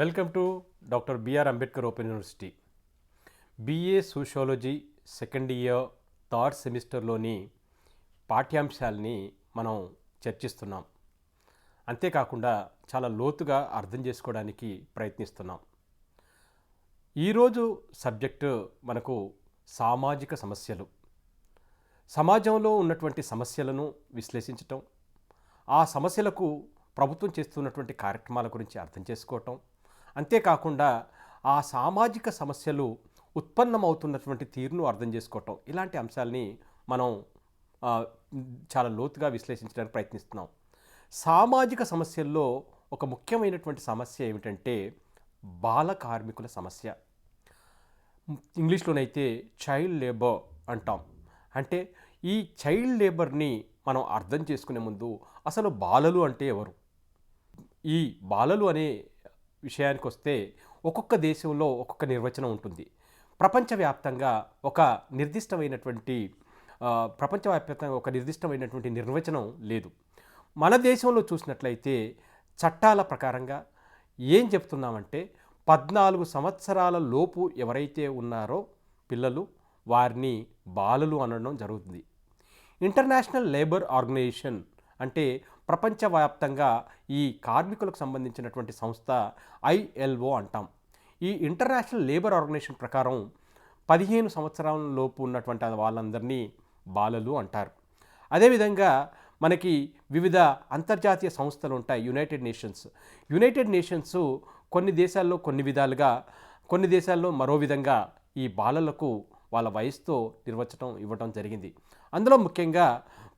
Welcome to doctor BR Ambedkar open university. BA sociology second year third సెమిస్టర్లోని పాఠ్యాంశాలని మనం చర్చిస్తున్నాం. అంతేకాకుండా చాలా లోతుగా అర్థం చేసుకోవడానికి ప్రయత్నిస్తున్నాం. ఈరోజు సబ్జెక్టు మనకు సామాజిక సమస్యలు. సమాజంలో ఉన్నటువంటి సమస్యలను విశ్లేషించటం, ఆ సమస్యలకు ప్రభుత్వం చేస్తున్నటువంటి కార్యక్రమాల గురించి అర్థం చేసుకోవటం, అంతేకాకుండా ఆ సామాజిక సమస్యలు ఉత్పన్నమవుతున్నటువంటి తీరును అర్థం చేసుకోవటం, ఇలాంటి అంశాలని మనం చాలా లోతుగా విశ్లేషించడానికి ప్రయత్నిస్తున్నాం. సామాజిక సమస్యల్లో ఒక ముఖ్యమైనటువంటి సమస్య ఏమిటంటే బాల కార్మికుల సమస్య. ఇంగ్లీష్లోనైతే చైల్డ్ లేబర్ అంటాం. అంటే ఈ చైల్డ్ లేబర్ని మనం అర్థం చేసుకునే ముందు అసలు బాలలు అంటే ఎవరు? ఈ బాలలు అనే విషయానికి వస్తే ఒక్కొక్క దేశంలో ఒక్కొక్క నిర్వచనం ఉంటుంది. ప్రపంచవ్యాప్తంగా ఒక నిర్దిష్టమైనటువంటి నిర్వచనం లేదు. మన దేశంలో చూసినట్లయితే చట్టాల ప్రకారంగా ఏం చెప్తున్నామంటే 14 సంవత్సరాల లోపు ఎవరైతే ఉన్నారో పిల్లలు, వారిని బాలలు అనడం జరుగుతుంది. ఇంటర్నేషనల్ లేబర్ ఆర్గనైజేషన్ అంటే ప్రపంచవ్యాప్తంగా ఈ కార్మికులకు సంబంధించినటువంటి సంస్థ ILO అంటాం. ఈ ఇంటర్నేషనల్ లేబర్ ఆర్గనైజేషన్ ప్రకారం 15 సంవత్సరాల లోపు ఉన్నటువంటి వాళ్ళందరినీ బాలలు అంటారు. అదేవిధంగా మనకి వివిధ అంతర్జాతీయ సంస్థలు ఉంటాయి. యునైటెడ్ నేషన్స్ కొన్ని దేశాల్లో కొన్ని విధాలుగా, కొన్ని దేశాల్లో మరో విధంగా ఈ బాలలకు వాళ్ళ వయసుతో నిర్వచనం ఇవ్వడం జరిగింది. అందులో ముఖ్యంగా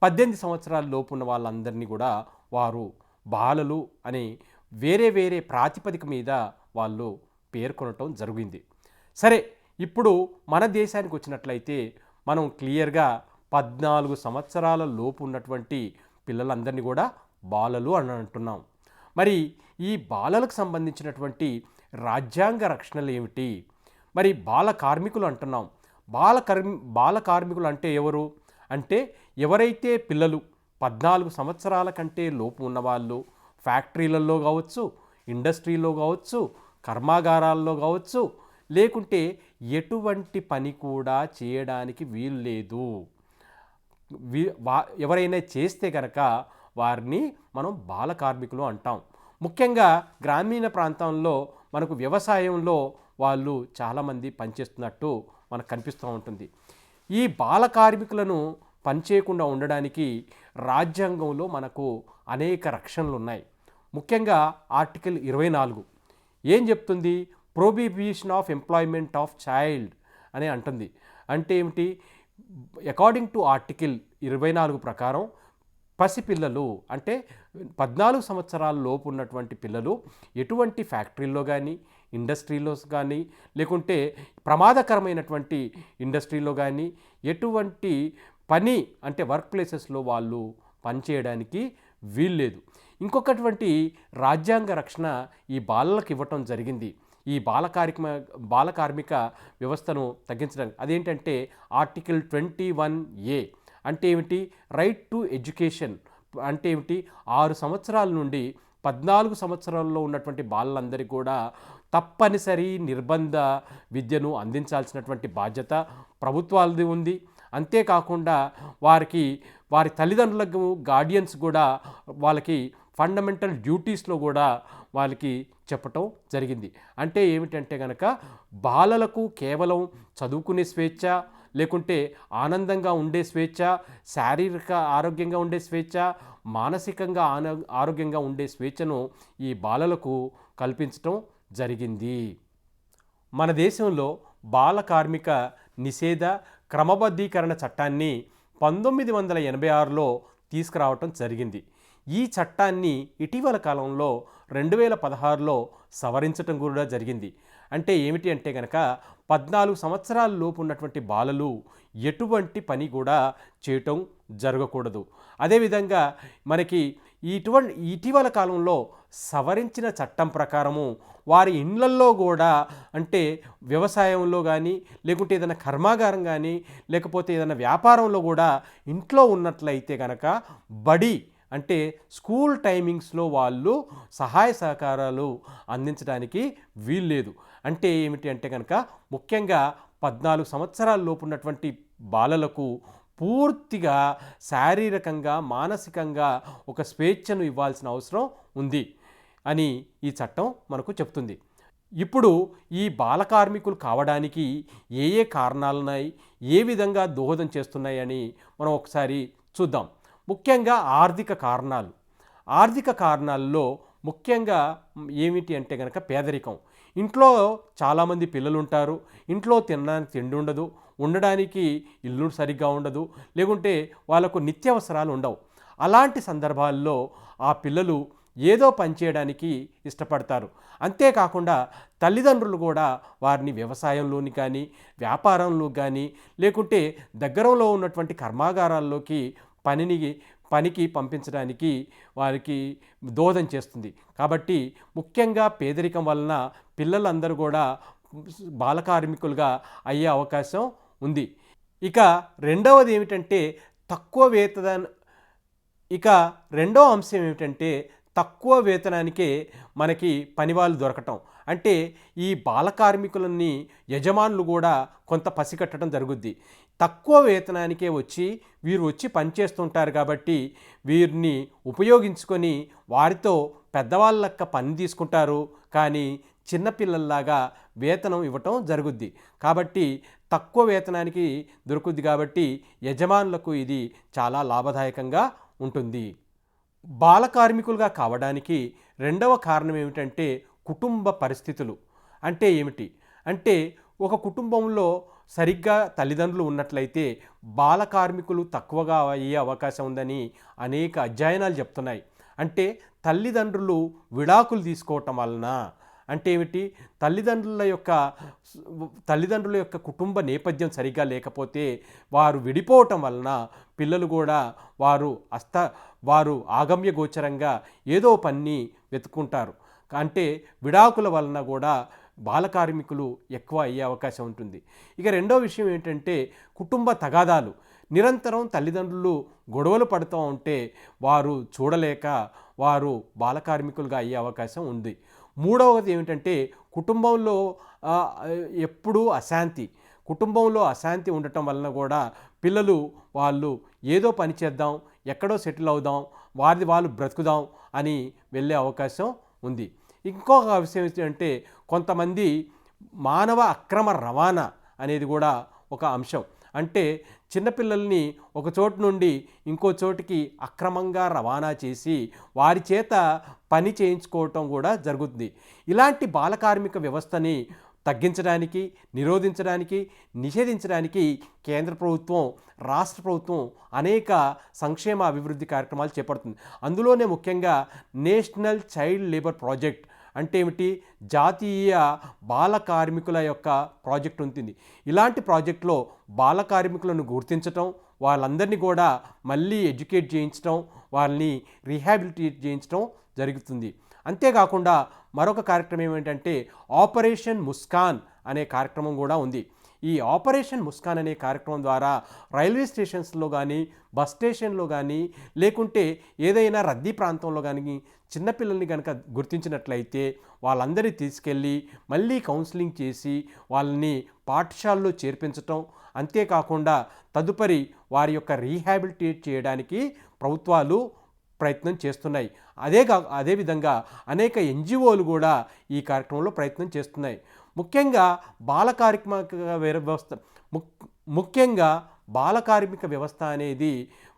18 సంవత్సరాల లోపు ఉన్న వాళ్ళందరినీ కూడా వారు బాలలు అని వేరే వేరే ప్రాతిపదిక మీద వాళ్ళు పేర్కొనటం జరిగింది. సరే, ఇప్పుడు మన దేశానికి వచ్చినట్లయితే మనం క్లియర్గా 14 సంవత్సరాల లోపు ఉన్నటువంటి పిల్లలందరినీ కూడా బాలలు అని అంటున్నాం. మరి ఈ బాలలకు సంబంధించినటువంటి రాజ్యాంగ రక్షణలు ఏమిటి? మరి బాల కార్మికులు అంటున్నాం. బాల కార్మికులు అంటే ఎవరు? అంటే ఎవరైతే పిల్లలు 14 సంవత్సరాల కంటే లోపు ఉన్నవాళ్ళు ఫ్యాక్టరీలలో కావచ్చు, ఇండస్ట్రీలో కావచ్చు, కర్మాగారాల్లో కావచ్చు, లేకుంటే ఎటువంటి పని కూడా చేయడానికి వీలు లేదు. ఎవరైనా చేస్తే కనుక వారిని మనం బాల కార్మికులు అంటాం. ముఖ్యంగా గ్రామీణ ప్రాంతంలో మనకు వ్యవసాయంలో వాళ్ళు చాలామంది పనిచేస్తున్నట్టు మనకు కనిపిస్తూ ఉంటుంది. ఈ బాల కార్మికులను పనిచేయకుండా ఉండడానికి రాజ్యాంగంలో మనకు అనేక రక్షణలు ఉన్నాయి. ముఖ్యంగా ఆర్టికల్ 24 ఏం చెప్తుంది? Prohibition of employment of child అని అంటుంది. అంటే ఏమిటి? అకార్డింగ్ టు ఆర్టికల్ 24 ప్రకారం పసిపిల్లలు అంటే 14 సంవత్సరాల లోపు ఉన్నటువంటి పిల్లలు ఎటువంటి ఫ్యాక్టరీల్లో కానీ, ఇండస్ట్రీలో కానీ, లేకుంటే ప్రమాదకరమైనటువంటి ఇండస్ట్రీలో కానీ ఎటువంటి పని అంటే వర్క్ ప్లేసెస్లో వాళ్ళు పనిచేయడానికి వీల్లేదు. ఇంకొకటువంటి రాజ్యాంగ రక్షణ ఈ బాలలకు ఇవ్వటం జరిగింది. ఈ బాల కార్మిక వ్యవస్థను తగ్గించడానికి అదేంటంటే ఆర్టికల్ 21A అంటే ఏమిటి? రైట్ టు ఎడ్యుకేషన్ అంటే ఏమిటి? 6 సంవత్సరాల నుండి 14 సంవత్సరాల్లో ఉన్నటువంటి బాలలందరికీ కూడా తప్పనిసరి నిర్బంధ విద్యను అందించాల్సినటువంటి బాధ్యత ప్రభుత్వాలది ఉంది. అంతేకాకుండా వారి తల్లిదండ్రులకు గార్డియన్స్ కూడా వాళ్ళకి ఫండమెంటల్ డ్యూటీస్లో కూడా వాళ్ళకి చెప్పటం జరిగింది. అంటే ఏమిటంటే కనుక బాలలకు కేవలం చదువుకునే స్వేచ్ఛ, లేకుంటే ఆనందంగా ఉండే స్వేచ్ఛ, శారీరక ఆరోగ్యంగా ఉండే స్వేచ్ఛ, మానసికంగా ఆరోగ్యంగా ఉండే స్వేచ్ఛను ఈ బాలలకు కల్పించటం జరిగింది. మన దేశంలో బాల కార్మిక నిషేధ క్రమబద్ధీకరణ చట్టాన్ని 1986లో తీసుకురావటం జరిగింది. ఈ చట్టాన్ని ఇటీవల కాలంలో 2016లో సవరించటం కూడా జరిగింది. అంటే ఏమిటి అంటే కనుక 14 సంవత్సరాల లోపు ఉన్నటువంటి బాలలు ఎటువంటి పని కూడా చేయటం జరగకూడదు. అదేవిధంగా మనకి ఇటీవల కాలంలో సవరించిన చట్టం ప్రకారము వారి ఇండ్లల్లో కూడా అంటే వ్యవసాయంలో కానీ, లేకుంటే ఏదైనా కర్మాగారం కానీ, లేకపోతే ఏదైనా వ్యాపారంలో కూడా ఇంట్లో ఉన్నట్లయితే కనుక బడి అంటే స్కూల్ టైమింగ్స్లో వాళ్ళు సహాయ సహకారాలు అందించడానికి వీల్లేదు. అంటే ఏమిటి అంటే కనుక ముఖ్యంగా 14 సంవత్సరాల లోపు ఉన్నటువంటి బాలలకు పూర్తిగా శారీరకంగా మానసికంగా ఒక స్వేచ్ఛను ఇవ్వాల్సిన అవసరం ఉంది అని ఈ చట్టం మనకు చెప్తుంది. ఇప్పుడు ఈ బాల కార్మికులు కావడానికి ఏ ఏ కారణాలున్నాయి, ఏ విధంగా దోహదం చేస్తున్నాయని మనం ఒకసారి చూద్దాం. ముఖ్యంగా ఆర్థిక కారణాలు. ఆర్థిక కారణాల్లో ముఖ్యంగా ఏమిటి అంటే కనుక పేదరికం. ఇంట్లో చాలామంది పిల్లలు ఉంటారు, ఇంట్లో తినడానికి తిండి ఉండదు, ఉండడానికి ఇల్లు సరిగ్గా ఉండదు, లేకుంటే వాళ్ళకు నిత్యావసరాలు ఉండవు. అలాంటి సందర్భాల్లో ఆ పిల్లలు ఏదో పని చేయడానికి ఇష్టపడతారు. అంతేకాకుండా తల్లిదండ్రులు కూడా వారిని వ్యవసాయంలోని కానీ వ్యాపారంలో కానీ లేకుంటే దగ్గరలో ఉన్నటువంటి కర్మాగారాల్లోకి పనికి పంపించడానికి వారికి దోహదం చేస్తుంది. కాబట్టి ముఖ్యంగా పేదరికం వలన పిల్లలందరూ కూడా బాలకార్మికులుగా అయ్యే అవకాశం ఉంది. ఇక రెండవది ఏమిటంటే రెండవ అంశం ఏమిటంటే తక్కువ వేతనానికే మనకి పనివాళ్ళు దొరకటం. అంటే ఈ బాలకార్మికులని యజమానులు కూడా కొంత పసిగట్టడం జరుగుద్ది. తక్కువ వేతనానికే వీరు వచ్చి పనిచేస్తుంటారు కాబట్టి వీరిని ఉపయోగించుకొని వారితో పెద్దవాళ్ళక్క పని తీసుకుంటారు, కానీ చిన్నపిల్లల్లాగా వేతనం ఇవ్వటం జరుగుద్ది. కాబట్టి తక్కువ వేతనానికి దొరుకుద్ది కాబట్టి యజమానులకు ఇది చాలా లాభదాయకంగా ఉంటుంది. బాల కార్మికులుగా కావడానికి రెండవ కారణం ఏమిటంటే కుటుంబ పరిస్థితులు. అంటే ఏమిటి అంటే ఒక కుటుంబంలో సరిగ్గా తల్లిదండ్రులు ఉన్నట్లయితే బాల కార్మికులు తక్కువగా అయ్యే అవకాశం ఉందని అనేక అధ్యయనాలు చెప్తున్నాయి. అంటే తల్లిదండ్రులు విడాకులు తీసుకోవటం వలన అంటే ఏమిటి, తల్లిదండ్రుల యొక్క కుటుంబ నేపథ్యం సరిగ్గా లేకపోతే వారు విడిపోవటం వలన పిల్లలు కూడా వారు ఆగమ్య గోచరంగా ఏదో పని వెతుక్కుంటారు. అంటే విడాకుల వలన కూడా బాలకార్మికులు ఎక్కువ అయ్యే అవకాశం ఉంటుంది. ఇక రెండో విషయం ఏంటంటే కుటుంబ తగాదాలు. నిరంతరం తల్లిదండ్రులు గొడవలు పడుతూ ఉంటే వారు చూడలేక వారు బాలకార్మికులుగా అయ్యే అవకాశం ఉంది. మూడవది ఏమిటంటే కుటుంబంలో ఎప్పుడూ కుటుంబంలో అశాంతి ఉండటం వలన కూడా పిల్లలు వాళ్ళు ఏదో పని చేద్దాం, ఎక్కడో సెటిల్ అవుదాం, వాళ్ళు బ్రతుకుదాం అని వెళ్ళే అవకాశం ఉంది. ఇంకొక విషయం ఏంటంటే కొంతమంది మానవ అక్రమ రవాణా అనేది కూడా ఒక అంశం. అంటే చిన్నపిల్లల్ని ఒక చోటు నుండి ఇంకో చోటికి అక్రమంగా రవాణా చేసి వారి చేత పని చేయించుకోవటం కూడా జరుగుతుంది. ఇలాంటి బాలకార్మిక వ్యవస్థని తగ్గించడానికి, నిషేధించడానికి కేంద్ర ప్రభుత్వం, రాష్ట్ర ప్రభుత్వం అనేక సంక్షేమ అభివృద్ధి కార్యక్రమాలు చేపడుతుంది. అందులోనే ముఖ్యంగా నేషనల్ చైల్డ్ లేబర్ ప్రాజెక్ట్ అంటే ఏమిటి, జాతీయ బాల కార్మికుల యొక్క ప్రాజెక్ట్ ఉంటుంది. ఇలాంటి ప్రాజెక్టులో బాల కార్మికులను గుర్తించటం, వాళ్ళందరినీ కూడా మళ్ళీ ఎడ్యుకేట్ చేయించడం, వాళ్ళని రీహాబిలిటేట్ చేయించడం జరుగుతుంది. అంతేకాకుండా మరొక కార్యక్రమం ఏమిటంటే ఆపరేషన్ ముస్కాన్ అనే కార్యక్రమం కూడా ఉంది. ఈ ఆపరేషన్ ముస్కాన్ అనే కార్యక్రమం ద్వారా రైల్వే స్టేషన్స్లో కానీ, బస్ స్టేషన్లో కానీ, లేకుంటే ఏదైనా రద్దీ ప్రాంతంలో కానీ చిన్నపిల్లల్ని కనుక గుర్తించినట్లయితే వాళ్ళందరినీ తీసుకెళ్ళి మళ్ళీ కౌన్సిలింగ్ చేసి వాళ్ళని పాఠశాలలో చేర్పించటం, అంతేకాకుండా తదుపరి వారి యొక్క రీహాబిలిటేట్ చేయడానికి ప్రభుత్వాలు ప్రయత్నం చేస్తున్నాయి. అదేవిధంగా అనేక ఎన్జిఓలు కూడా ఈ కార్యక్రమంలో ప్రయత్నం చేస్తున్నాయి. ముఖ్యంగా బాలకార్మిక వ్యవస్థ అనేది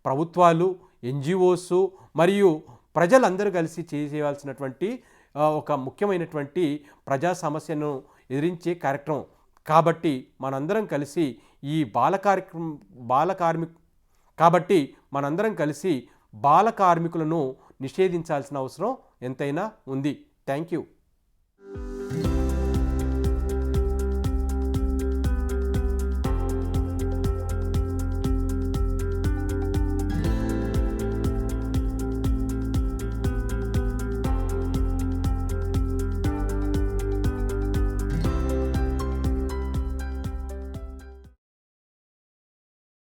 ప్రభుత్వాలు, ఎన్జిఓస్ మరియు ప్రజలందరూ కలిసి చేయవలసినటువంటి ఒక ముఖ్యమైనటువంటి ప్రజా సమస్యను ఎదిరించే కార్యక్రమం. కాబట్టి మనందరం కలిసి ఈ బాల కార్మికులను నిషేధించాల్సిన అవసరం ఎంతైనా ఉంది. Thank you.